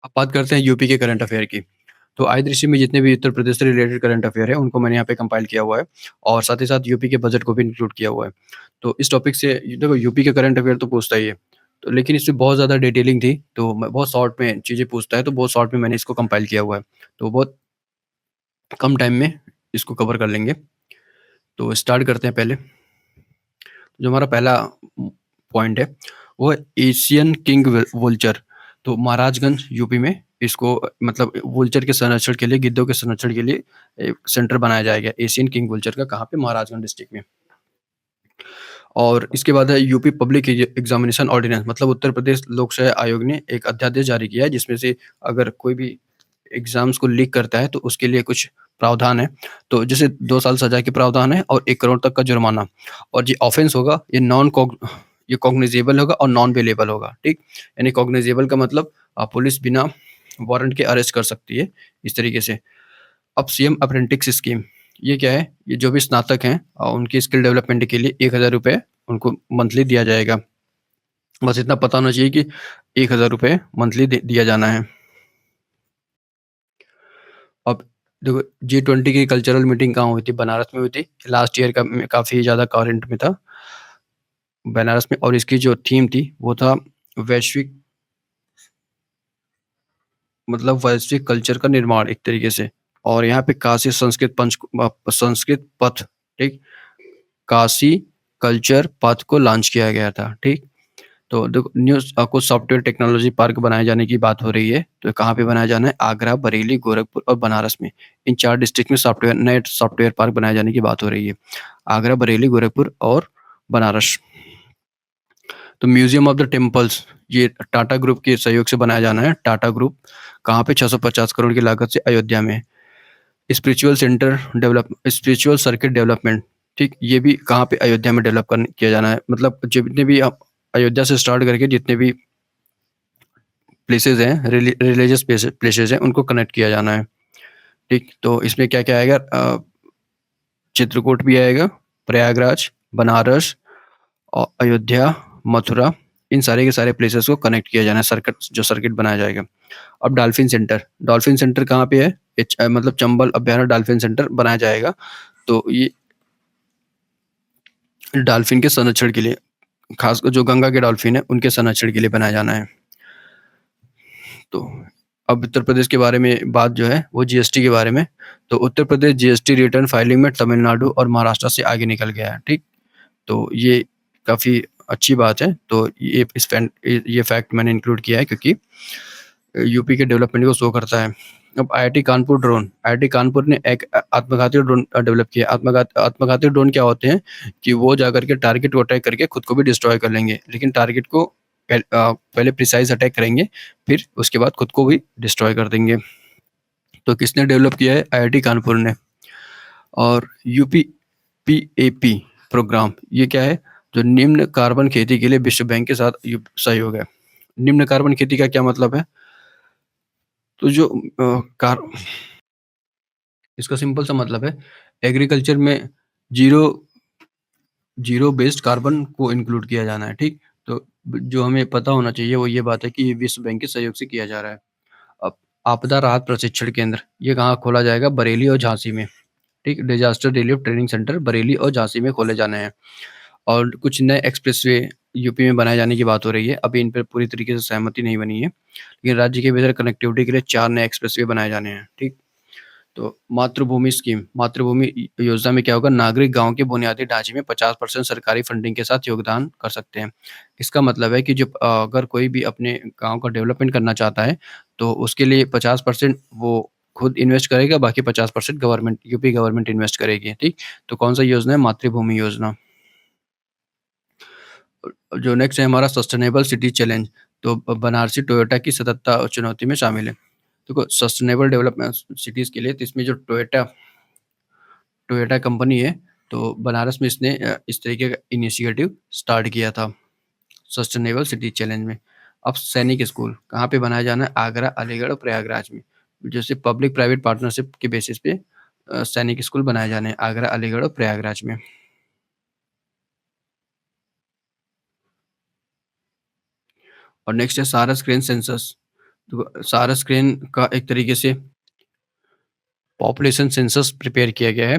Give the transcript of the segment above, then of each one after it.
अब बात करते हैं यूपी के करंट अफेयर की। तो आय दृष्टि में जितने भी उत्तर प्रदेश से रिलेटेड करंट अफेयर है, उनको मैंने यहाँ पे कंपाइल किया हुआ है और साथ ही साथ यूपी के बजट को भी इंक्लूड किया हुआ है। तो इस टॉपिक से देखो यूपी के करंट अफेयर तो पूछता ही है, तो लेकिन इसमें बहुत ज़्यादा डिटेलिंग थी, तो मैं बहुत शॉर्ट में चीज़ें पूछता है, तो बहुत शॉर्ट में मैंने इसको कंपाइल किया हुआ है। तो बहुत कम टाइम में इसको कवर कर लेंगे। तो स्टार्ट करते हैं पहले। जो हमारा पहला पॉइंट है, वो है एशियन किंग वुलचर। तो महाराजगंज यूपी में इसको मतलब वुलचर के संरक्षण के लिए, गिद्धों के संरक्षण के लिए एक सेंटर बनाया जाएगा एशियन किंग वुलचर का। कहाँ पे? महाराजगंज डिस्ट्रिक्ट में। और इसके बाद है यूपी पब्लिक एग्जामिनेशन ऑर्डिनेंस, मतलब उत्तर प्रदेश लोक सेवा आयोग ने एक अध्यादेश जारी किया है, जिसमें से अगर कोई भी एग्जाम्स को लीक करता है तो उसके लिए कुछ प्रावधान है। तो जैसे 2 साल सजा के प्रावधान है और 1 करोड़ तक का जुर्माना। और ये ऑफेंस होगा, ये कॉग्निजेबल होगा और नॉन बेलेबल होगा, ठीक? यानी कॉग्निजेबल का मतलब पुलिस बिना वारंट के अरेस्ट कर सकती है, इस तरीके से। अब सीएम अप्रेंटिस स्कीम, ये क्या है? ये जो भी स्नातक हैं उनकी स्किल डेवलपमेंट के लिए 1000 रुपए उनको मंथली दिया जाएगा। बस इतना पता होना चाहिए कि 1000 रुपए मंथली दिया जाना है। अब देखो, G20 की कल्चरल मीटिंग कहाँ हुई थी? बनारस में हुई थी। लास्ट ईयर का काफ़ी ज़्यादा करंट में था बनारस में, और इसकी जो थीम थी वो था वैश्विक, मतलब वैश्विक कल्चर का निर्माण एक तरीके से। और यहाँ पे काशी संस्कृत पथ, ठीक? काशी कल्चर पथ को लॉन्च किया गया था, ठीक? तो देखो कुछ सॉफ्टवेयर टेक्नोलॉजी पार्क बनाए जाने की बात हो रही है। तो कहाँ पे बनाया जाना है? आगरा, बरेली, गोरखपुर और बनारस में। इन 4 डिस्ट्रिक्ट में नए सॉफ्टवेयर पार्क बनाए जाने की बात हो रही है। आगरा, बरेली, गोरखपुर और बनारस। तो म्यूजियम ऑफ द टेम्पल्स, ये टाटा ग्रुप के सहयोग से बनाया जाना है। टाटा ग्रुप कहाँ पे? 650 करोड़ की लागत से अयोध्या में। स्पिरिचुअल सर्किट डेवलपमेंट, ठीक? ये भी कहाँ पे? अयोध्या में डेवलप किया जाना है। मतलब जितने भी आप अयोध्या से स्टार्ट करके जितने भी प्लेसेस हैं, रिलीजियस प्लेसेस हैं, उनको कनेक्ट किया जाना है, ठीक? तो इसमें क्या-क्या आएगा? चित्रकूट भी आएगा, प्रयागराज, बनारस और अयोध्या, मथुरा, इन सारे के सारे प्लेसेस को कनेक्ट किया जाना है, सर्किट बनाया जाएगा। अब डॉल्फिन सेंटर कहाँ पे है? मतलब चंबल अभ्यारण्य डॉल्फिन सेंटर बनाया जाएगा। तो ये डॉल्फिन के संरक्षण के लिए, खासकर जो गंगा के डॉल्फिन है, उनके संरक्षण के लिए बनाया जाना है। तो अब उत्तर प्रदेश के बारे में बात जो है वो जीएसटी के बारे में। तो Uttar Pradesh GST return filing में तमिलनाडु और महाराष्ट्र से आगे निकल गया है, ठीक? तो ये काफ़ी अच्छी बात है। तो ये फैक्ट मैंने इंक्लूड किया है क्योंकि यूपी के डेवलपमेंट को शो करता है। अब आईआईटी कानपुर ने एक आत्मघाती ड्रोन डेवलप किया। आत्मघाती ड्रोन क्या होते हैं कि वो जाकर के टारगेट को अटैक करके खुद को भी डिस्ट्रॉय कर लेंगे, लेकिन टारगेट को पहले प्रिसाइज अटैक करेंगे, फिर उसके बाद खुद को भी डिस्ट्रॉय कर देंगे। तो किसने डेवलप किया है? आईआईटी कानपुर ने। और यूपी पीएपी प्रोग्राम, ये क्या है? जो निम्न कार्बन खेती के लिए विश्व बैंक के साथ सहयोग है। निम्न कार्बन खेती का क्या मतलब है? तो जो कार इसका सिंपल सा मतलब है, एग्रीकल्चर में जीरो जीरो बेस्ड कार्बन को इंक्लूड किया जाना है, ठीक? तो जो हमें पता होना चाहिए वो ये बात है कि ये विश्व बैंक के सहयोग से किया जा रहा है। अब आपदा राहत प्रशिक्षण केंद्र, ये कहाँ खोला जाएगा? बरेली और झांसी में, ठीक? Disaster relief training centre Bareilly और झांसी में खोले जाने हैं। और कुछ नए एक्सप्रेसवे यूपी में बनाए जाने की बात हो रही है। अभी इन पे पूरी तरीके से सहमति नहीं बनी है, लेकिन राज्य के भीतर कनेक्टिविटी के लिए 4 नए एक्सप्रेसवे बनाए जाने हैं, ठीक? तो मातृभूमि योजना में क्या होगा? नागरिक गाँव के बुनियादी ढांचे में 50% सरकारी फंडिंग के साथ योगदान कर सकते हैं। इसका मतलब है कि जो अगर कोई भी अपने गाँव का डेवलपमेंट करना चाहता है, तो उसके लिए 50% वो खुद इन्वेस्ट करेगा, बाकी 50% यूपी गवर्नमेंट इन्वेस्ट करेगी, ठीक? तो कौन-सा योजना है? मातृभूमि योजना। जो नेक्स्ट है हमारा सस्टेनेबल सिटी चैलेंज, तो बनारसी टोयोटा की सततता और चुनौती में शामिल है। देखो, सस्टेनेबल डेवलपमेंट सिटीज़ के लिए तो इसमें जो टोयोटा टोयोटा कंपनी है, तो बनारस में इसने इस तरीके का इनिशिएटिव स्टार्ट किया था सस्टेनेबल सिटी चैलेंज में। अब सैनिक स्कूल कहाँ पे बनाया जाना है? आगरा, अलीगढ़ और प्रयागराज में। जैसे पब्लिक प्राइवेट पार्टनरशिप के बेसिस पे सैनिक स्कूल बनाए जाने हैं आगरा, अलीगढ़ और प्रयागराज में। और नेक्स्ट है सारस क्रेन सेंसस। तो सारा स्क्रीन का एक तरीके से पॉपुलेशन सेंसस प्रिपेयर किया गया है,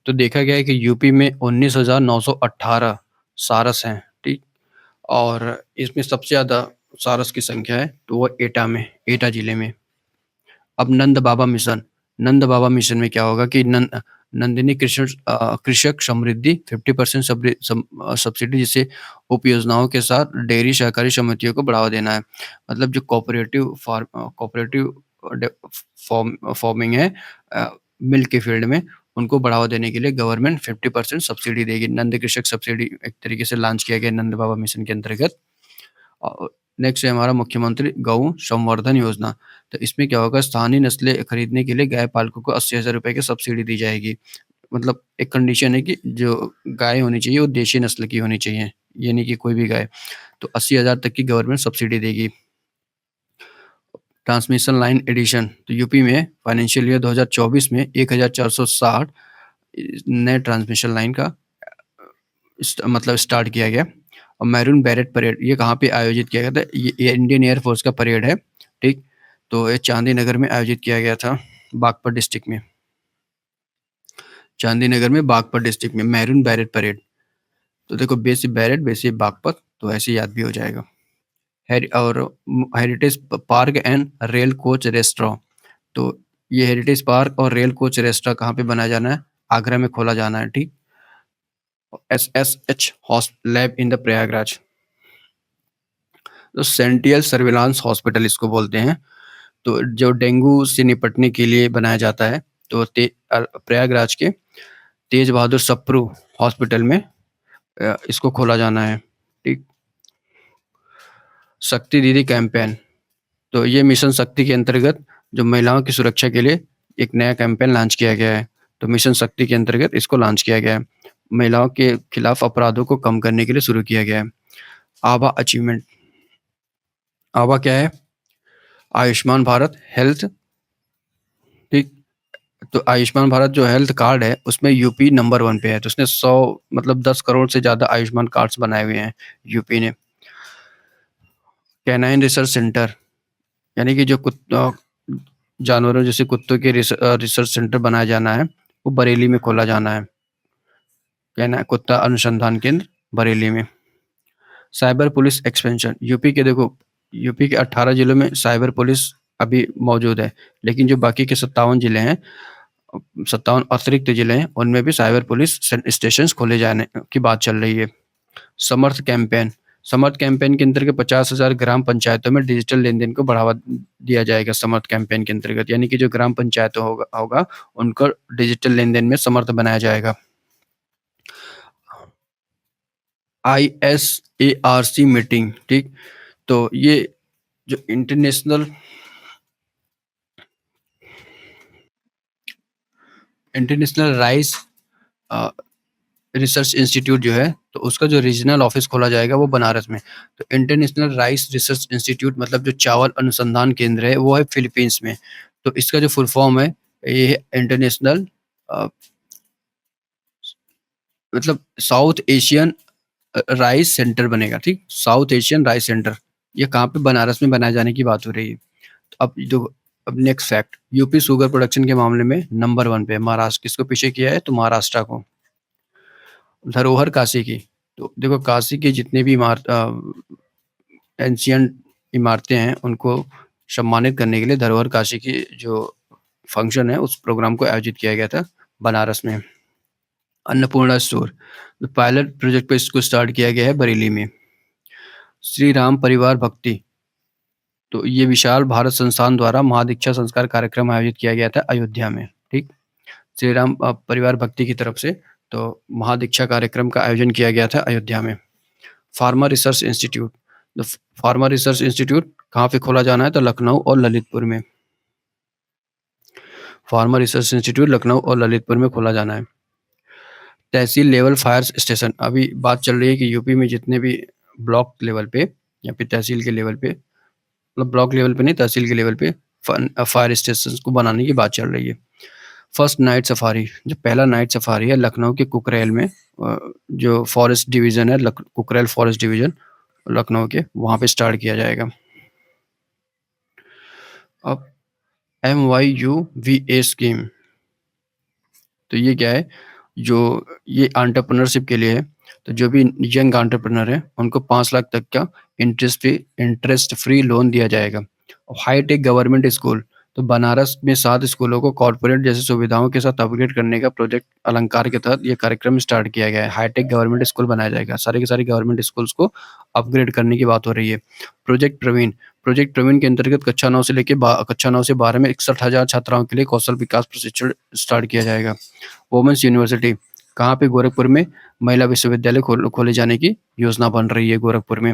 तो देखा गया है कि यूपी में 19,918 सारस हैं, ठीक? और इसमें सबसे ज़्यादा सारस की संख्या है, तो वो एटा में, एटा ज़िले में। अब नंद बाबा मिशन में क्या होगा कि नंदिनी कृषक समृद्धि 50% सब्सिडी, जिससे उपयोजनाओं के साथ डेयरी सहकारी समितियों को बढ़ावा देना है। मतलब जो कोऑपरेटिव फार्मिंग है मिल्क के फील्ड में, उनको बढ़ावा देने के लिए गवर्नमेंट 50% सब्सिडी देगी। नंद कृषक सब्सिडी एक तरीके से लॉन्च किया गया नंद बाबा मिशन के अंतर्गत। नेक्स्ट है हमारा मुख्यमंत्री गौ संवर्धन योजना। तो इसमें क्या होगा, स्थानीय नस्लें खरीदने के लिए गाय पालकों को 80,000 रुपए की सब्सिडी दी जाएगी। मतलब एक कंडीशन है कि जो गाय होनी चाहिए वो देशी नस्ल की होनी चाहिए, ये नहीं कि कोई भी गाय। तो 80,000 तक की गवर्नमेंट सब्सिडी देगी। ट्रांसमिशन लाइन एडिशन, तो यूपी में फाइनेंशियल ईयर 2024 में 1460 नए ट्रांसमिशन लाइन का मतलब स्टार्ट किया गया। और मैरून बैरेट परेड ये कहाँ पे आयोजित किया गया था, ये इंडियन एयरफोर्स का परेड है, ठीक? तो ये चांदी नगर में आयोजित किया गया था, बागपत डिस्ट्रिक्ट में। चांदी नगर में बागपत डिस्ट्रिक्ट में मैरून बैरेट परेड। तो देखो बेसी बैरेट बेसी बागपत, तो ऐसे याद भी हो जाएगा। और heritage park and rail coach restaurant, तो ये हेरिटेज पार्क और रेल कोच रेस्टोरेंट कहाँ पे बनाया जाना है, आगरा में खोला जाना है, ठीक? SSH lab in the Prayagraj, तो सेंट्रल सर्विलांस हॉस्पिटल इसको बोलते हैं। तो जो डेंगू से निपटने के लिए बनाया जाता है, तो प्रयागराज के तेज बहादुर सप्रू हॉस्पिटल में इसको खोला जाना है, ठीक? शक्ति दीदी कैंपेन, तो ये मिशन शक्ति के अंतर्गत जो महिलाओं की सुरक्षा के लिए एक नया कैंपेन लॉन्च किया गया है। तो मिशन शक्ति के अंतर्गत इसको लॉन्च किया गया है, महिलाओं के खिलाफ अपराधों को कम करने के लिए शुरू किया गया है। आभा अचीवमेंट, आभा क्या है, आयुष्मान भारत हेल्थ, ठीक? तो आयुष्मान भारत जो हेल्थ कार्ड है उसमें यूपी नंबर 1 पे है। तो उसने 100 मतलब 10 करोड़ से ज़्यादा आयुष्मान कार्ड्स बनाए हुए हैं यूपी ने। कैनाइन रिसर्च सेंटर, यानी कि जो जानवरों जैसे कुत्तों के रिसर्च सेंटर बनाया जाना है, वो बरेली में खोला जाना है। कैना कुत्ता अनुसंधान केंद्र बरेली में। साइबर पुलिस एक्सपेंशन, यूपी के 18 जिलों में साइबर पुलिस अभी मौजूद है, लेकिन जो बाकी के 57 जिले हैं, 57 अतिरिक्त जिले हैं, उनमें भी साइबर पुलिस स्टेशन खोले जाने की बात चल रही है। समर्थ कैंपेन, समर्थ कैंपेन के अंतर्गत 50,000 ग्राम पंचायतों में डिजिटल लेन-देन को बढ़ावा दिया जाएगा समर्थ कैंपेन के अंतर्गत, यानी कि जो ग्राम पंचायत होगा उनको डिजिटल लेन-देन में समर्थ बनाया जाएगा। ISARC मीटिंग, ठीक? तो ये जो इंटरनेशनल राइस रिसर्च इंस्टीट्यूट जो है, तो उसका जो रीजनल ऑफिस खोला जाएगा वो बनारस में। तो इंटरनेशनल राइस रिसर्च इंस्टीट्यूट मतलब जो चावल अनुसंधान केंद्र है वो है फिलीपींस में। तो इसका जो फुल फॉर्म है ये है इंटरनेशनल मतलब साउथ एशियन राइस सेंटर बनेगा, ठीक? साउथ एशियन राइस सेंटर, ये कहाँ पे, बनारस में बनाए जाने की बात हो रही है। तो अब next fact, UP sugar production के मामले में नंबर 1 पे है। महाराष्ट्र किसको पीछे किया है, तो महाराष्ट्र को। धरोहर काशी की, तो देखो काशी की जितने भी एंशियंट इमारतें हैं उनको सम्मानित करने के लिए धरोहर काशी की जो फंक्शन है उस प्रोग्राम को आयोजित किया गया था बनारस में। अन्नपूर्णा स्टोर, तो पायलट प्रोजेक्ट पे इसको स्टार्ट किया गया है बरेली में। श्री राम परिवार भक्ति, तो ये विशाल भारत संस्थान द्वारा महादीक्षा संस्कार कार्यक्रम आयोजित किया गया था अयोध्या में, ठीक? श्री राम परिवार भक्ति की तरफ से तो महादीक्षा कार्यक्रम का आयोजन किया गया था अयोध्या में। फार्मा रिसर्च इंस्टीट्यूट, तो फार्मा रिसर्च इंस्टीट्यूट कहाँ पे खोला जाना है, तो लखनऊ और ललितपुर में। फार्मा रिसर्च इंस्टीट्यूट लखनऊ और ललितपुर में खोला जाना है। तहसील लेवल फायर स्टेशन, अभी बात चल रही है कि यूपी में जितने भी ब्लॉक लेवल पे या फिर तहसील के लेवल पे, मतलब ब्लॉक लेवल पे नहीं, तहसील के लेवल पे फायर स्टेशन को बनाने की बात चल रही है। फर्स्ट नाइट सफारी, जो पहला नाइट सफारी है लखनऊ के कुकरेल में, जो फॉरेस्ट डिवीजन है कुकरेल फॉरेस्ट डिवीजन लखनऊ के, वहाँ पे स्टार्ट किया जाएगा। अब MYUVA स्कीम, तो ये क्या है, जो ये एंटरप्रेन्योरशिप के लिए है। तो जो भी यंग एंटरप्रेन्योर है उनको 5 लाख तक का इंटरेस्ट फ्री लोन दिया जाएगा। हाईटेक गवर्नमेंट स्कूल, तो बनारस में 7 स्कूलों को कॉर्पोरेट जैसी सुविधाओं के साथ अपग्रेड करने का प्रोजेक्ट अलंकार के तहत ये कार्यक्रम स्टार्ट किया गया है। हाईटेक गवर्नमेंट स्कूल बनाया जाएगा, सारे के सारे गवर्नमेंट स्कूल्स को अपग्रेड करने की बात हो रही है। प्रोजेक्ट प्रवीण के अंतर्गत कक्षा 9 से 12 में 61,000 छात्राओं के लिए कौशल विकास प्रशिक्षण स्टार्ट किया जाएगा। वुमेन्स यूनिवर्सिटी, कहाँ पे, गोरखपुर में महिला विश्वविद्यालय खोले जाने की योजना बन रही है गोरखपुर में।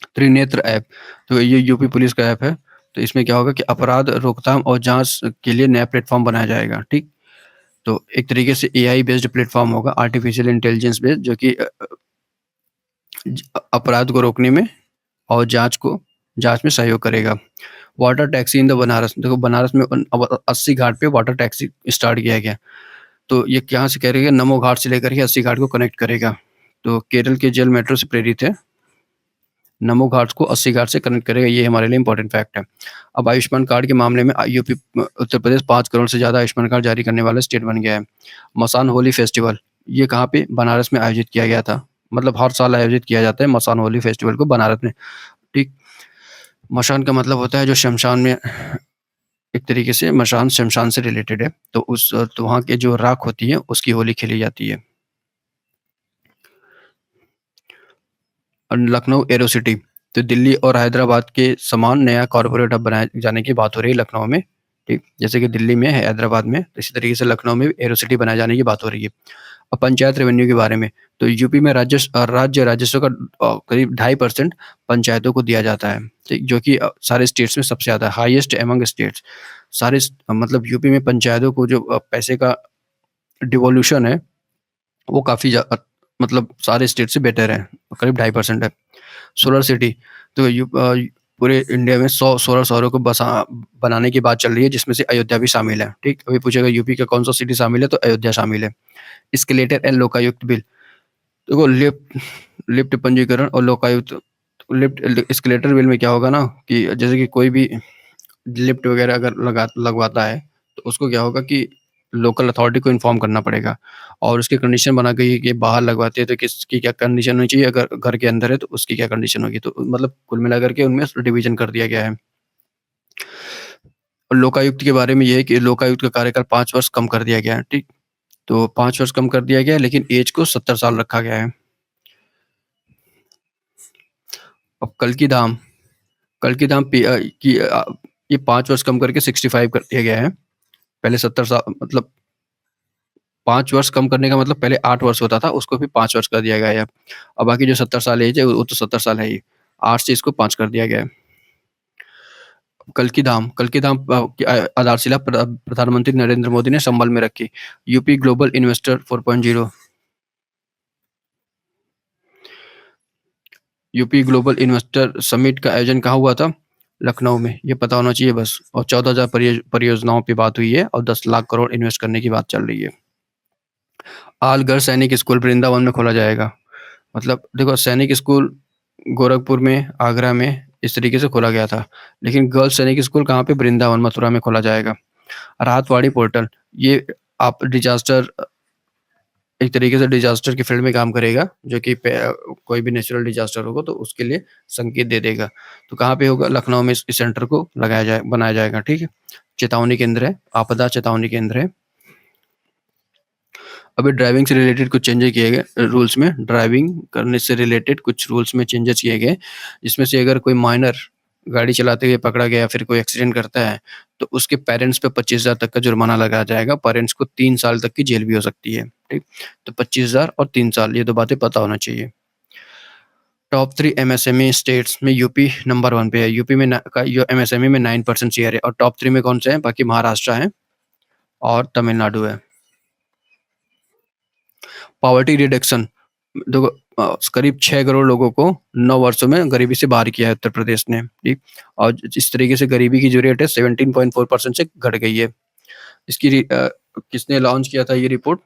त्रिनेत्र ऐप, तो ये यूपी पुलिस का ऐप है। तो इसमें क्या होगा कि अपराध रोकथाम और जांच के लिए नया प्लेटफॉर्म बनाया जाएगा, ठीक। तो एक तरीके से एआई बेस्ड प्लेटफॉर्म होगा, आर्टिफिशियल इंटेलिजेंस बेस्ड, जो कि अपराध को रोकने में और जांच में सहयोग करेगा। Water taxi in the Banaras, देखो बनारस में अब 80 घाट पे वाटर टैक्सी स्टार्ट किया गया। तो ये कहाँ से करेगा, नमो घाट से लेकर के 80 घाट को कनेक्ट करेगा। तो केरल के जल मेट्रो से प्रेरित है, नमो घाट को 80 घाट से कनेक्ट करेगा, ये हमारे लिए इंपॉर्टेंट फैक्ट है। अब आयुष्मान कार्ड के मामले में यूपी उत्तर प्रदेश 5 करोड़ से ज़्यादा आयुष्मान कार्ड जारी करने वाला स्टेट बन गया है। मसान होली फेस्टिवल, ये कहाँ पे, बनारस में आयोजित किया गया था। मतलब हर साल आयोजित किया जाता है मसान होली फेस्टिवल को बनारस में, ठीक। मशान का मतलब होता है जो शमशान में, एक तरीके से मशान शमशान से रिलेटेड है। तो वहाँ की जो राख होती है उसकी होली खेली जाती है। और लखनऊ एरो सिटी, तो दिल्ली और हैदराबाद के समान नया कॉर्पोरेट हब बनाए जाने की बात हो रही है लखनऊ में, ठीक। जैसे कि दिल्ली में है, हैदराबाद में, तो इसी तरीके से लखनऊ में एरो सिटी बनाए जाने की बात हो रही है। अब पंचायत रेवेन्यू के बारे में, तो यूपी में राज्य राजस्व का करीब 2.5% पंचायतों को दिया जाता है, ठीक, जो कि सारे स्टेट्स में सबसे ज़्यादा हाईएस्ट एमंग स्टेट्स। मतलब यूपी में पंचायतों को जो पैसे का डिवोल्यूशन है वो काफ़ी मतलब सारे स्टेट से बेटर है, करीब 2.5% है। सोलर सिटी, तो पूरे इंडिया में 100 सोलर शहरों को बनाने की बात चल रही है, जिसमें से अयोध्या भी शामिल है, ठीक। अभी पूछेगा यूपी का कौन सा सिटी शामिल है, तो अयोध्या शामिल है। स्केलेटर एंड लोकायुक्त बिल, देखो लिफ्ट पंजीकरण और लोकायुक्त, लिफ्ट स्केलेटर बिल में क्या होगा ना कि जैसे कि कोई भी लिफ्ट वगैरह अगर लगवाता है तो उसको क्या होगा कि लोकल अथॉरिटी को इन्फॉर्म करना पड़ेगा, और उसकी कंडीशन बना गई है कि बाहर लगवाते हैं तो किसकी क्या कंडीशन होनी चाहिए, अगर घर के अंदर है तो उसकी क्या कंडीशन होगी। तो मतलब कुल मिलाकर के उनमें डिवीजन कर दिया गया है। और लोकायुक्त के बारे में ये है कि लोकायुक्त का कार्यकाल 5 वर्ष कम कर दिया गया है, ठीक। तो 5 वर्ष कम कर दिया गया है, लेकिन एज को 70 साल रखा गया है। अब कल्की धाम ये 5 वर्ष कम करके 65 कर दिया गया है। पहले 70 साल, मतलब 5 वर्ष कम करने का मतलब पहले 8 वर्ष होता था, उसको भी 5 वर्ष कर दिया गया है अब। और बाकी जो 70 साल एज है वो तो 70 साल है ही। 8 से इसको 5 कर दिया गया है। कल्की धाम की आधारशिला प्रधानमंत्री नरेंद्र मोदी ने संभल में रखी। UP global investor 4.0, UP global investor summit का आयोजन कहाँ हुआ था, लखनऊ में, ये पता होना चाहिए बस। और 14,000 परियोजनाओं पे बात हुई है और 10 लाख करोड़ इन्वेस्ट करने की बात चल रही है। आलगढ़ सैनिक स्कूल वृंदावन में खोला जाएगा। मतलब देखो, सैनिक स्कूल गोरखपुर में, आगरा में इस तरीके से खोला गया था, लेकिन गर्ल्स सैनिक स्कूल कहाँ पे, वृंदावन मथुरा में खोला जाएगा। राहतवाड़ी पोर्टल, ये आप डिजास्टर, एक तरीके से डिजास्टर की फील्ड में काम करेगा, जो कि कोई भी नेचुरल डिजास्टर होगा तो उसके लिए संकेत दे देगा। तो कहाँ पे होगा, लखनऊ में इस सेंटर को बनाया जाएगा, ठीक है। चेतावनी केंद्र है, आपदा चेतावनी केंद्र है। अभी ड्राइविंग से रिलेटेड कुछ चेंजेस किए गए रूल्स में, ड्राइविंग करने से रिलेटेड कुछ रूल्स में चेंजेस किए गए, जिसमें से अगर कोई माइनर गाड़ी चलाते हुए पकड़ा गया, फिर कोई एक्सीडेंट करता है, तो उसके पेरेंट्स पे 25,000 तक का जुर्माना लगाया जाएगा। पेरेंट्स को 3 साल तक की जेल भी हो सकती है, ठीक। तो 25,000 और 3 साल, ये 2 बातें पता होना चाहिए। टॉप 3 एमएसएमई स्टेट्स में यूपी नंबर 1 पे है। यूपी में एमएसएमई में 9% शेयर है, और टॉप 3 में कौन से हैं, बाकी महाराष्ट्र है और तमिलनाडु है। पॉवर्टी रिडक्शन, देखो करीब 6 करोड़ लोगों को 9 वर्षों में गरीबी से बाहर किया है उत्तर प्रदेश ने, ठीक। और जिस तरीके से गरीबी की जो रेट है 17.4% से घट गई है। किसने लॉन्च किया था ये रिपोर्ट,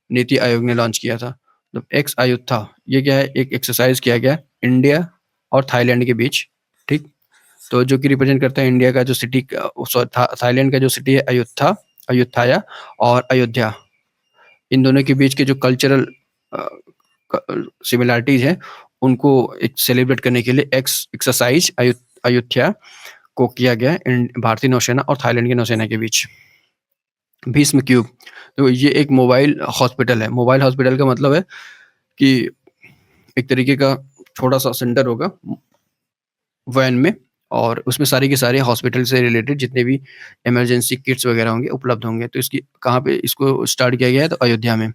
नीति आयोग ने लॉन्च किया था। तो एक्स आयुक्त था, ये क्या है, एक एक्सरसाइज किया गया इंडिया और थाईलैंड के बीच, ठीक। तो जो कि रिप्रेजेंट करता है इंडिया का जो सिटी थाईलैंड का जो सिटी है अयुत्थाया और अयोध्या। इन दोनों के बीच के जो कल्चरल सिमिलरिटीज हैं उनको एक सेलिब्रेट करने के लिए एक्सरसाइज अयोध्या को किया गया है भारतीय नौसेना और थाईलैंड की नौसेना के बीच। भीष्म क्यूब, तो ये एक मोबाइल हॉस्पिटल है। मोबाइल हॉस्पिटल का मतलब है कि एक तरीके का छोटा सा सेंटर होगा वैन में, और उसमें सारी के सारे हॉस्पिटल से रिलेटेड जितने भी इमरजेंसी किट्स वगैरह होंगे उपलब्ध होंगे। तो इसकी कहाँ पे इसको स्टार्ट किया गया है, तो अयोध्या में।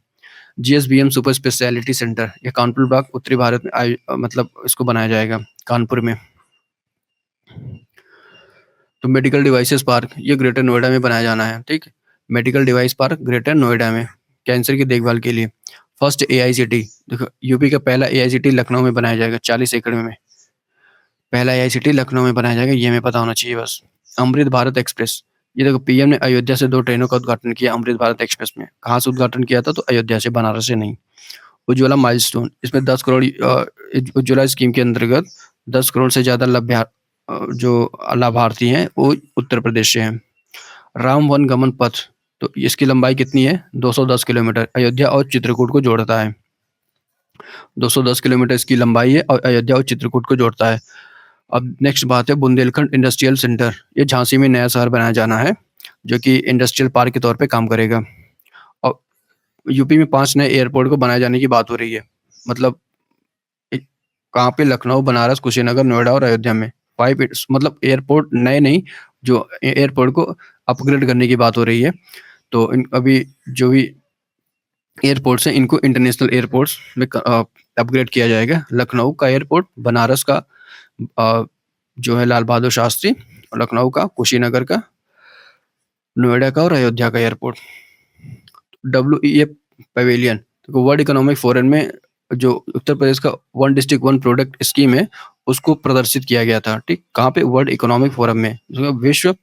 जीएसबीएम सुपर स्पेशलिटी सेंटर, ये कानपुर ब्लॉक उत्तरी भारत में मतलब इसको बनाया जाएगा कानपुर में। तो मेडिकल डिवाइसेस पार्क, ये ग्रेटर नोएडा में बनाया जाना है। ठीक, medical device park greater Noida में कैंसर की देखभाल के लिए। फर्स्ट एआईसीटी, देखो यूपी का पहला एआईसीटी लखनऊ में बनाया जाएगा 40 एकड़ में। पहला एआईसीटी लखनऊ में बनाया जाएगा, ये हमें पता होना चाहिए बस। अमृत भारत एक्सप्रेस, ये देखो पीएम ने अयोध्या से 2 ट्रेनों का उद्घाटन किया अमृत भारत एक्सप्रेस में। कहाँ से उद्घाटन किया था, तो अयोध्या से, बनारस से नहीं। उज्ज्वला माइलस्टोन, इसमें 10 करोड़ उज्ज्वला स्कीम के अंतर्गत 10 करोड़ से ज़्यादा जो लाभार्थी हैं वो उत्तर प्रदेश से हैं। राम वन गमन पथ, तो इसकी लंबाई कितनी है, 210 किलोमीटर, अयोध्या और चित्रकूट को जोड़ता है। 210 किलोमीटर इसकी लंबाई है और अयोध्या और चित्रकूट को जोड़ता है। अब नेक्स्ट बात है बुंदेलखंड इंडस्ट्रियल सेंटर, ये झांसी में नया शहर बनाया जाना है जो कि इंडस्ट्रियल पार्क के तौर पे काम करेगा। और यूपी में 5 नए एयरपोर्ट को बनाए जाने की बात हो रही है। मतलब कहाँ पे, लखनऊ, बनारस, कुशीनगर, नोएडा और अयोध्या में 5 मतलब एयरपोर्ट नए नहीं, जो एयरपोर्ट को अपग्रेड करने की बात हो रही है। तो अभी जो भी एयरपोर्ट्स हैं इनको इंटरनेशनल एयरपोर्ट्स में अपग्रेड किया जाएगा। लखनऊ का एयरपोर्ट, बनारस का जो है लाल बहादुर शास्त्री, लखनऊ का, कुशीनगर का, नोएडा का और अयोध्या का एयरपोर्ट। WEF पवेलियन, तो वर्ल्ड इकोनॉमिक फोरम में जो उत्तर प्रदेश का one district one product scheme है उसको प्रदर्शित किया गया था। ठीक, कहाँ पे, वर्ल्ड इकोनॉमिक फोरम में, विश्व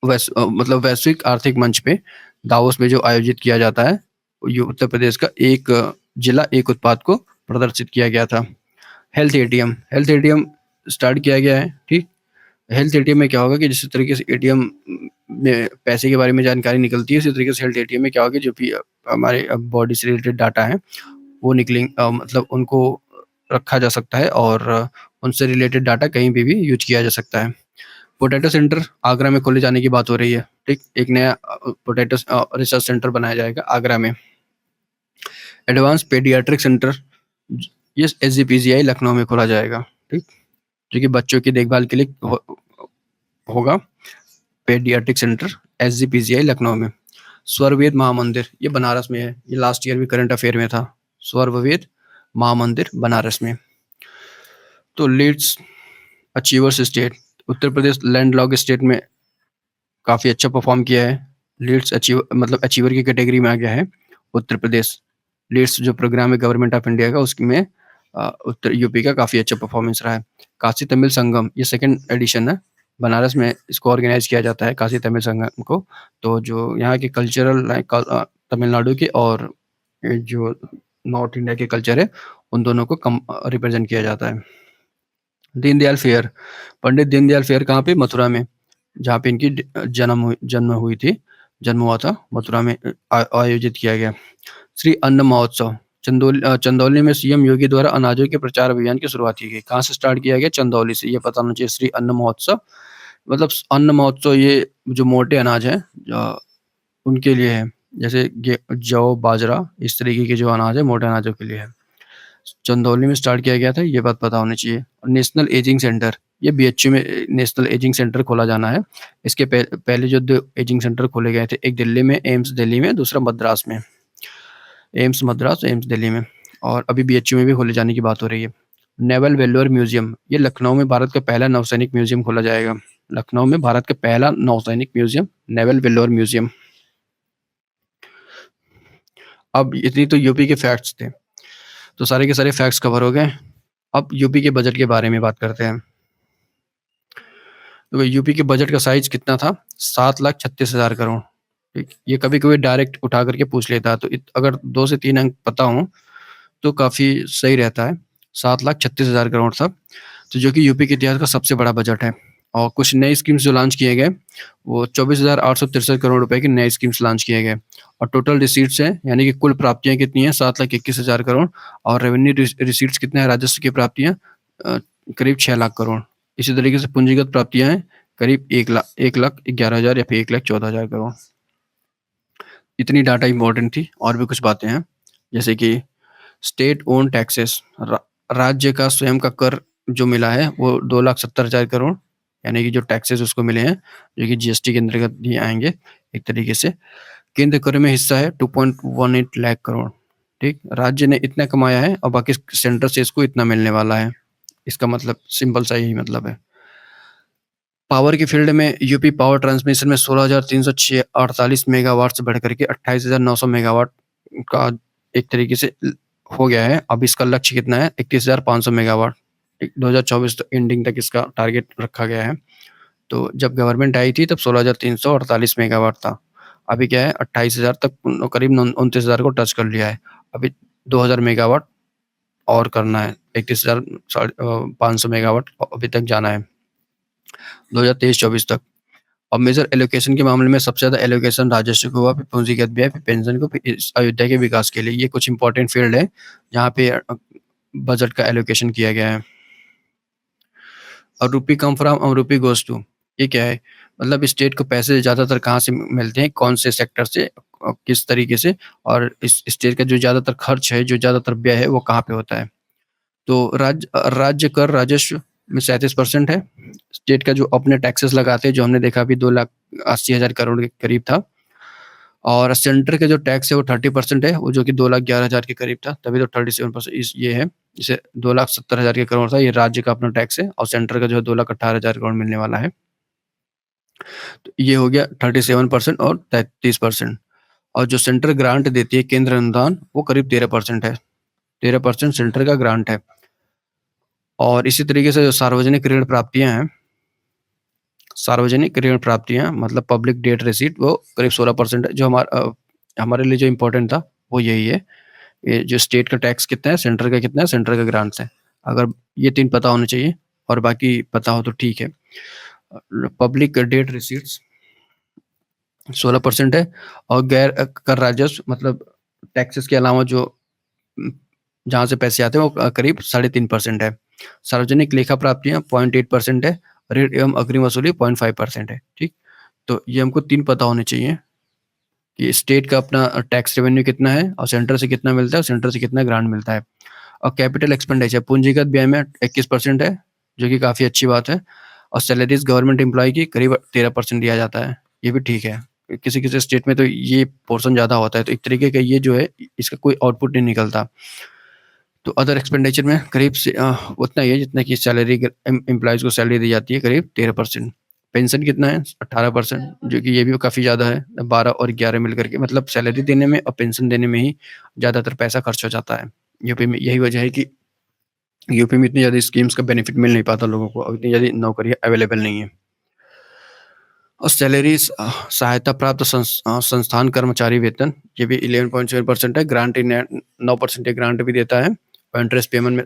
मतलब वैश्विक आर्थिक मंच पे दावोस में जो आयोजित किया जाता है, ये उत्तर प्रदेश का एक जिला एक उत्पाद को प्रदर्शित किया गया था। हेल्थ एटीएम स्टार्ट किया गया है। ठीक, हेल्थ एटीएम में क्या होगा कि जिस तरीके से एटीएम में पैसे के बारे में जानकारी निकलती है, उसी तरीके से हेल्थ एटीएम में क्या होगा, जो भी हमारे बॉडी से रिलेटेड डाटा है वो मतलब उनको रखा जा सकता है और उनसे रिलेटेड डाटा कहीं पे भी यूज किया जा सकता है। पोटैटो सेंटर आगरा में खोले जाने की बात हो रही है। ठीक, एक नया पोटैटो रिसर्च सेंटर बनाया जाएगा आगरा में। एडवांस पेडियाट्रिक सेंटर, ये SGPGI लखनऊ में खोला जाएगा। ठीक, जो कि बच्चों की देखभाल के लिए होगा। पेडियाट्रिक सेंटर SGPGI लखनऊ में। स्वर्ववेद महामंदिर, ये बनारस में है, ये लास्ट ईयर भी करंट अफेयर में था। स्वर्ववेद महामंदिर बनारस में। तो Leeds achievers state, Uttar Pradesh landlocked state में काफ़ी अच्छा परफॉर्म किया है। लीड्स अचीवर की कैटेगरी में आ गया है उत्तर प्रदेश। लीड्स जो प्रोग्राम है गवर्नमेंट ऑफ इंडिया का, उसमें उत्तर यूपी का काफ़ी अच्छा परफॉर्मेंस रहा है। काशी तमिल संगम, ये 2nd एडिशन है, बनारस में इसको ऑर्गेनाइज किया जाता है काशी तमिल संगम को। तो जो यहाँ के कल्चरल तमिलनाडु के और जो नॉर्थ इंडिया के कल्चर है उन दोनों को रिप्रेजेंट किया जाता है। दीनदयाल फेयर, पंडित दीनदयाल फेयर कहाँ पे, मथुरा में, जहाँ पे इनकी जन्म हुआ था, मथुरा में आयोजित किया गया। श्री अन्न महोत्सव, चंदौली में सीएम योगी द्वारा अनाजों के प्रचार अभियान की शुरुआत की गई। कहाँ से स्टार्ट किया गया, चंदौली से, ये पता होना चाहिए। श्री अन्न महोत्सव मतलब अन्न महोत्सव, ये जो मोटे अनाज हैं उनके लिए है, जैसे जौ, बाजरा, इस तरीके के जो अनाज है मोटे अनाजों के लिए है। चंदौली में स्टार्ट किया गया था, ये बात पता होनी चाहिए। नेशनल एजिंग सेंटर, ये BHU में नेशनल एजिंग सेंटर खोला जाना है। इसके पहले जो 2 एजिंग सेंटर खोले गए थे, एक दिल्ली में, एम्स दिल्ली में, दूसरा मद्रास में, एम्स मद्रास, एम्स दिल्ली में, और अभी BHU में भी खोले जाने की बात हो रही है। नेवल वेल्लोर म्यूजियम, ये लखनऊ में भारत का पहला नौसैनिक म्यूजियम खोला जाएगा। लखनऊ में भारत का पहला नौसैनिक म्यूजियम, नेवल वेल्लोर म्यूजियम। अब इतनी तो यूपी के फैक्ट्स थे, तो सारे के सारे फैक्ट्स कवर हो गए। अब यूपी के बजट के बारे में बात करते हैं। तो यूपी के बजट का साइज कितना था, 7,36,000 करोड़। ठीक, ये कभी कभी डायरेक्ट उठा करके पूछ लेता है, तो अगर 2 से 3 अंक पता हो तो काफ़ी सही रहता है। 7,36,000 करोड़ था, तो जो कि यूपी के इतिहास का सबसे बड़ा बजट है। और कुछ नई स्कीम्स जो लॉन्च किए गए, वो 24,863 करोड़ रुपए की नई स्कीम्स लॉन्च किए गए। और टोटल रिसीट्स हैं, यानी कि कुल प्राप्तियाँ कितनी हैं, 7,21,000 करोड़। और रेवेन्यू रिसीट्स कितने हैं, राजस्व की प्राप्तियाँ करीब 6 लाख करोड़। इसी तरीके से पूंजीगत प्राप्तियाँ हैं करीब 1,11,000 या फिर 1,14,000 करोड़। इतनी डाटा इंपॉर्टेंट थी। और भी कुछ बातें हैं, जैसे कि स्टेट ओन टैक्सेस, राज्य का स्वयं का कर जो मिला है वो 2,70,000 करोड़, यानी कि जो टैक्सेस उसको मिले हैं, जो कि जीएसटी के अंतर्गत ही आएंगे एक तरीके से। केंद्र कर में हिस्सा है 2.18 लाख करोड़। ठीक, राज्य ने इतना कमाया है और बाकी सेंटर से इसको इतना मिलने वाला है। इसका मतलब सिंपल सा यही मतलब है। पावर की फील्ड में यूपी पावर ट्रांसमिशन में 16,348 मेगावाट से बढ़कर के 28,900 मेगावाट का एक तरीके से हो गया है। अब इसका लक्ष्य कितना है, 31,500 मेगावाट 2024 एंडिंग तक इसका टारगेट रखा गया है। तो जब गवर्नमेंट आई थी तब 16,348 मेगावाट था। अभी क्या है, 28,000 तक, करीब 29,000 को टच कर लिया है। अभी 2,000 मेगावाट और करना है, 31,500 मेगावाट अभी तक जाना है 2023-24 तक। और मेजर एलोकेशन के मामले में सबसे ज़्यादा एलोकेशन राजस्व को हुआ, फिर पूंजीगत व्यय, फिर पेंशन को, फिर अयोध्या के विकास के लिए। ये कुछ इंपॉर्टेंट फील्ड है जहाँ पे बजट का एलोकेशन किया गया है। और रूपी कम फ्रॉम रूपी गोज टू, ये क्या है, मतलब स्टेट को पैसे ज़्यादातर कहाँ से मिलते हैं, कौन से सेक्टर से, किस तरीके से, और इस स्टेट का जो ज़्यादातर खर्च है, जो ज़्यादातर व्यय है, वो कहाँ पे होता है। तो राज्य कर राजस्व में 37% है। स्टेट का जो अपने टैक्सेस लगाते हैं, जो हमने देखा अभी 2,80,000 करोड़ के करीब था। और सेंटर का जो टैक्स है वो 30% है, वो जो कि 2,11,000 के करीब था, तभी तो 37% ये है। इसे 2,70,000 के करोड़ था, ये राज्य का अपना टैक्स है। और सेंटर का जो है 2,18,000 करोड़ मिलने वाला है। तो ये हो गया 37% और 33%। और जो सेंटर ग्रांट देती है, केंद्र अनुदान, वो करीब 13% है। 13% सेंटर का ग्रांट है। और इसी तरीके से जो सार्वजनिक ऋण प्राप्तियां हैं, सार्वजनिक ऋण प्राप्तियां मतलब पब्लिक डेट रिसीट, वो करीब 16% है। जो हमारे लिए जो इम्पोर्टेंट था वो यही है। ये जो स्टेट का टैक्स कितना है, सेंटर का कितना है, सेंटर का ग्रांट्स है। अगर ये 3 पता होने चाहिए और बाकी पता हो तो ठीक है। पब्लिक डेट रिसीट्स 16% है। और गैर कर राजस्व मतलब टैक्सेस के अलावा जो जहाँ से पैसे आते हैं वो करीब 3.5% है। सार्वजनिक लेखा प्राप्तियाँ 0.8% है। ऋण एवं अग्रिम वसूली 0.5% है। ठीक, तो ये हमको 3 पता होने चाहिए कि स्टेट का अपना टैक्स रेवेन्यू कितना है, और सेंटर से कितना मिलता है, और सेंटर से कितना ग्रांट मिलता है। और कैपिटल एक्सपेंडिचर पूंजीगत व्यय में 21% है, जो कि काफ़ी अच्छी बात है। और सैलरीज गवर्नमेंट एम्प्लॉय की करीब 13% दिया जाता है, ये भी ठीक है। किसी किसी स्टेट में तो ये पोर्शन ज़्यादा होता है, तो एक तरीके का ये जो है इसका कोई आउटपुट नहीं निकलता। तो अदर एक्सपेंडिचर में करीब से उतना ही है जितना कि सैलरी एम्प्लॉयज़ को सैलरी दी जाती है, करीब 13%। पेंशन कितना है, 18%, जो कि ये भी काफ़ी ज़्यादा है। 12 और 11 मिलकर के, मतलब सैलरी देने में और पेंशन देने में ही ज़्यादातर पैसा खर्च हो जाता है यूपी में। यही वजह है कि यूपी में इतनी ज़्यादा स्कीम्स का बेनिफिट मिल नहीं पाता लोगों को, और इतनी ज़्यादा नौकरियाँ अवेलेबल नहीं है। और सैलरीज सहायता प्राप्त संस्थान कर्मचारी वेतन, ये भी 11.7% है। ग्रांट 9% ग्रांट भी देता है। और इंटरेस्ट पेमेंट में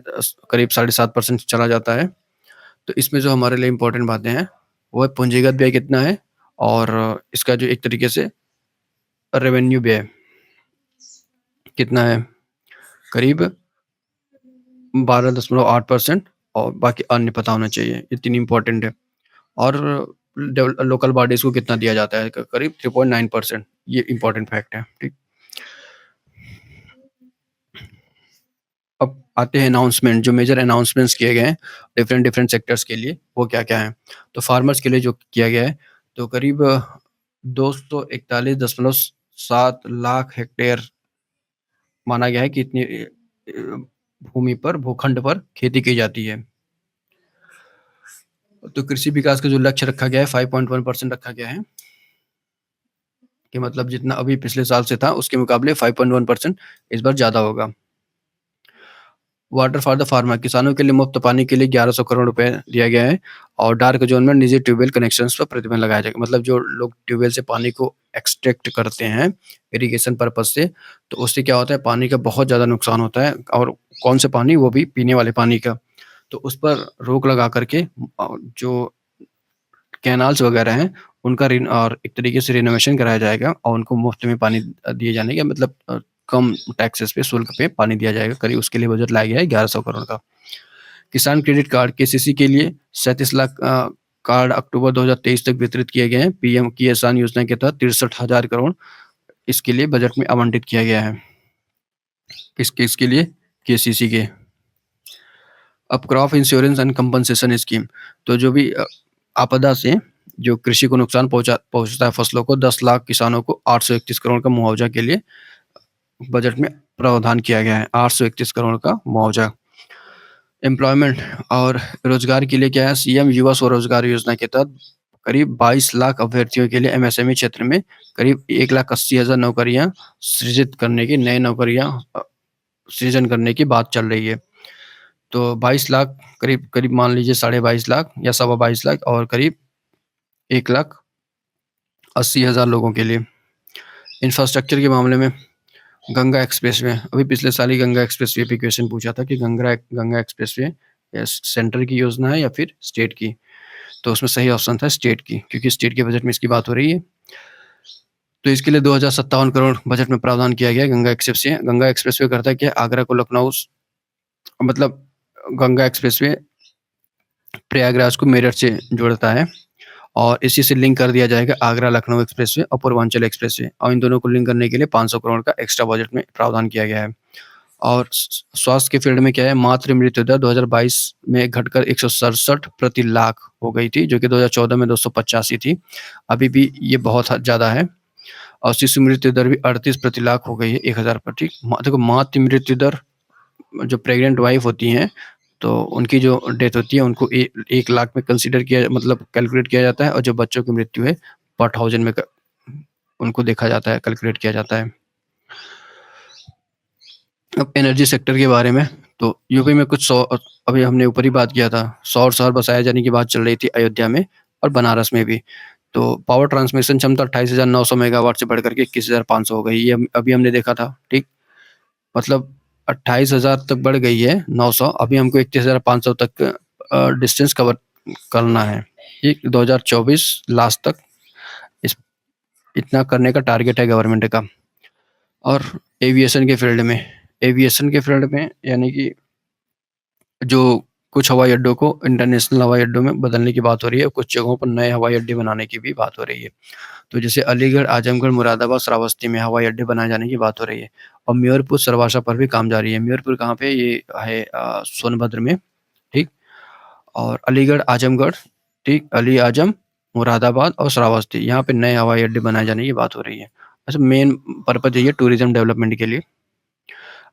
करीब 7.5% चला जाता है। तो इसमें जो हमारे लिए इम्पोर्टेंट बातें हैं वो है पूंजीगत व्यय कितना है, और इसका जो एक तरीके से रेवेन्यू व्यय कितना है, करीब 12.8%। और बाकी अन्य पता होना चाहिए, ये 3 इम्पोर्टेंट है। और लोकल बॉडीज को कितना दिया जाता है, करीब 3.9%, ये इम्पोर्टेंट फैक्ट है। ठीक, अब आते हैं अनाउंसमेंट, जो मेजर अनाउंसमेंट्स किए गए हैं डिफरेंट डिफरेंट सेक्टर्स के लिए, वो क्या क्या है। तो फार्मर्स के लिए जो किया गया है, तो करीब 241.7 लाख हेक्टेयर माना गया है कि इतनी भूमि पर, भूखंड पर खेती की जाती है। तो कृषि विकास का जो लक्ष्य रखा गया है 5.1% रखा गया है, कि मतलब जितना अभी पिछले साल से था उसके मुकाबले 5.1% इस बार ज़्यादा होगा। वाटर फॉर द फार्मर, किसानों के लिए मुफ्त पानी के लिए 1100 करोड़ रुपए दिया गया है। और डार्क जोन में निजी ट्यूबवेल कनेक्शंस पर प्रतिबंध लगाया जाएगा, मतलब जो लोग ट्यूबवेल से पानी को एक्सट्रैक्ट करते हैं इरिगेशन पर्पज से, तो उससे क्या होता है, पानी का बहुत ज़्यादा नुकसान होता है। और कौन से पानी, वो भी पीने वाले पानी का। तो उस पर रोक लगा करके जो कैनाल्स वगैरह हैं, उनका और एक तरीके से रिनोवेशन कराया जाएगा और उनको मुफ्त में पानी दिए जाने का मतलब कम टैक्सेस पे, शुल्क पे पानी दिया जाएगा। करीब उसके लिए बजट लाया गया है 1100 करोड़ का। किसान क्रेडिट कार्ड केसीसी के लिए 37 लाख कार्ड अक्टूबर 2023 तक वितरित किए गए हैं। पीएम किसान योजना के तहत 63,000 करोड़ इसके लिए बजट में आवंटित किया गया है। किसके लिए? केसीसी के। अब crop insurance and compensation scheme, तो जो भी आपदा से जो कृषि को नुकसान पहुंचता है फसलों को, 10 लाख किसानों को 831 करोड़ का मुआवजा के लिए बजट में प्रावधान किया गया है। 831 करोड़ का मुआवजा। एम्प्लॉयमेंट और रोजगार के लिए क्या है? सीएम युवा स्वरोजगार योजना के तहत करीब 22 लाख अभ्यर्थियों के लिए एमएसएमई क्षेत्र में करीब 1,80,000 नौकरियां सृजित करने की, नए नौकरियां सृजन करने की बात चल रही है। तो 22 लाख करीब करीब मान लीजिए 22.5 लाख या 22.25 लाख और करीब 1,80,000 लोगों के लिए। इंफ्रास्ट्रक्चर के मामले में गंगा एक्सप्रेसवे, अभी पिछले साल ही गंगा एक्सप्रेसवे पे क्वेश्चन पूछा था कि गंगा एक्सप्रेसवे सेंटर की योजना है या फिर स्टेट की, तो उसमें सही ऑप्शन था स्टेट की, क्योंकि स्टेट के बजट में इसकी बात हो रही है। तो इसके लिए 2,057 करोड़ बजट में प्रावधान किया गया। गंगा एक्सप्रेसवे, गंगा एक्सप्रेसवे करता है क्या? आगरा को लखनऊ, मतलब गंगा एक्सप्रेसवे प्रयागराज को मेरठ से जोड़ता है और इसी से लिंक कर दिया जाएगा आगरा लखनऊ एक्सप्रेसवे और पूर्वांचल एक्सप्रेसवे, और इन दोनों को लिंक करने के लिए 500 करोड़ का एक्स्ट्रा बजट में प्रावधान किया गया है। और स्वास्थ्य के फील्ड में क्या है? मातृ मृत्यु दर 2022 में घटकर 167 प्रति लाख हो गई थी, जो कि 2014 में 285 थी। अभी भी ये बहुत ज़्यादा है। और शिशु मृत्यु दर भी 38 प्रति लाख हो गई है 1000 पर। ठीक, देखो मातृ मृत्यु दर, जो प्रेग्नेंट वाइफ होती हैं तो उनकी जो डेथ होती है उनको 1 लाख में कंसीडर किया, मतलब कैलकुलेट किया जाता है, और जो बच्चों की मृत्यु है पर 1000 में उनको देखा जाता है, कैलकुलेट किया जाता है। अब एनर्जी सेक्टर के बारे में, तो यूपी में कुछ अभी हमने ऊपर ही बात किया था, सौर शहर बसाए जाने की बात चल रही थी अयोध्या में और बनारस में भी। तो पावर ट्रांसमिशन क्षमता 28,900 मेगावाट से बढ़कर के 21,500 हो गई। ये अभी हमने देखा था। ठीक, मतलब 28,000 तक बढ़ गई है 900, अभी हमको 31,500 तक डिस्टेंस कवर करना है। ठीक, 2024 लास्ट तक इस इतना करने का टारगेट है गवर्नमेंट का। और एविएशन के फील्ड में, यानी कि जो कुछ हवाई अड्डों को इंटरनेशनल हवाई अड्डों में बदलने की बात हो रही है, कुछ जगहों पर नए हवाई अड्डे बनाने की भी बात हो रही है। तो जैसे अलीगढ़, आजमगढ़, मुरादाबाद, श्रावस्ती में हवाई अड्डे बनाए जाने की बात हो रही है। और मेयरपुर, सरवासा पर भी काम जारी है। मेयरपुर कहाँ पे? ये है सोनभद्र में। ठीक, और अलीगढ़, आजमगढ़, ठीक, अली आजम, मुरादाबाद और श्रावस्ती, यहाँ पे नए हवाई अड्डे बनाए जाने की बात हो रही है। अच्छा, मेन पर्पज यही है टूरिज्म डेवलपमेंट के लिए।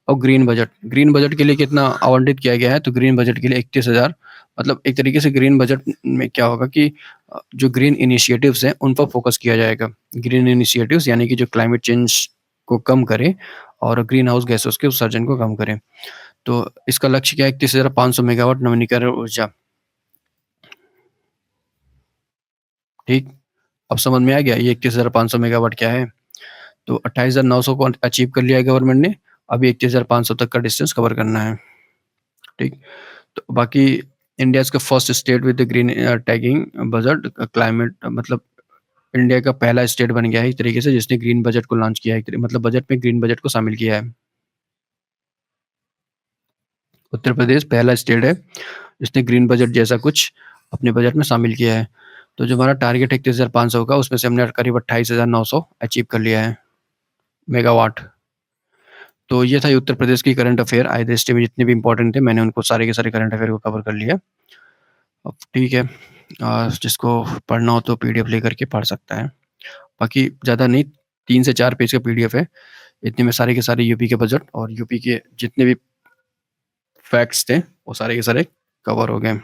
और ग्रीन बजट के लिए कितना आवंटित किया गया है? तो ग्रीन बजट के लिए 31,000, मतलब एक तरीके से ग्रीन बजट में क्या होगा कि जो ग्रीन इनिशिएटिव्स हैं उन पर फोकस किया जाएगा। ग्रीन इनिशिएटिव्स यानी कि जो क्लाइमेट चेंज को कम करे और ग्रीन हाउस गैसेस के उत्सर्जन को कम करे। तो इसका लक्ष्य क्या है? 31,500 मेगावाट नवीनीकरण ऊर्जा। ठीक, अब समझ में आ गया ये 31,500 मेगावाट क्या है? तो 28,900 को अचीव कर लिया है गवर्नमेंट ने, अभी 31,500 तक का डिस्टेंस कवर करना है। ठीक, तो बाकी इंडिया का first state with green tagging budget climate, मतलब इंडिया का पहला स्टेट बन गया है एक तरीके से जिसने ग्रीन बजट को लॉन्च किया है, मतलब बजट में ग्रीन बजट को शामिल किया है। उत्तर प्रदेश पहला स्टेट है जिसने ग्रीन बजट जैसा कुछ अपने बजट में शामिल किया है। तो जो हमारा टारगेट 31,500 का, उसमें से हमने करीब 28,900 अचीव कर लिया है मेगावाट। तो ये था उत्तर प्रदेश की करंट अफेयर। आज देश में जितने भी इंपॉर्टेंट थे मैंने उनको सारे के सारे करंट अफेयर को कवर कर लिया। अब ठीक है, जिसको पढ़ना हो तो पीडीएफ लेकर के पढ़ सकता है। बाकी ज़्यादा नहीं, 3 से 4 पेज का पीडीएफ है। इतने में सारे के सारे यूपी के बजट और यूपी के जितने भी फैक्ट्स थे वो सारे के सारे कवर हो गए।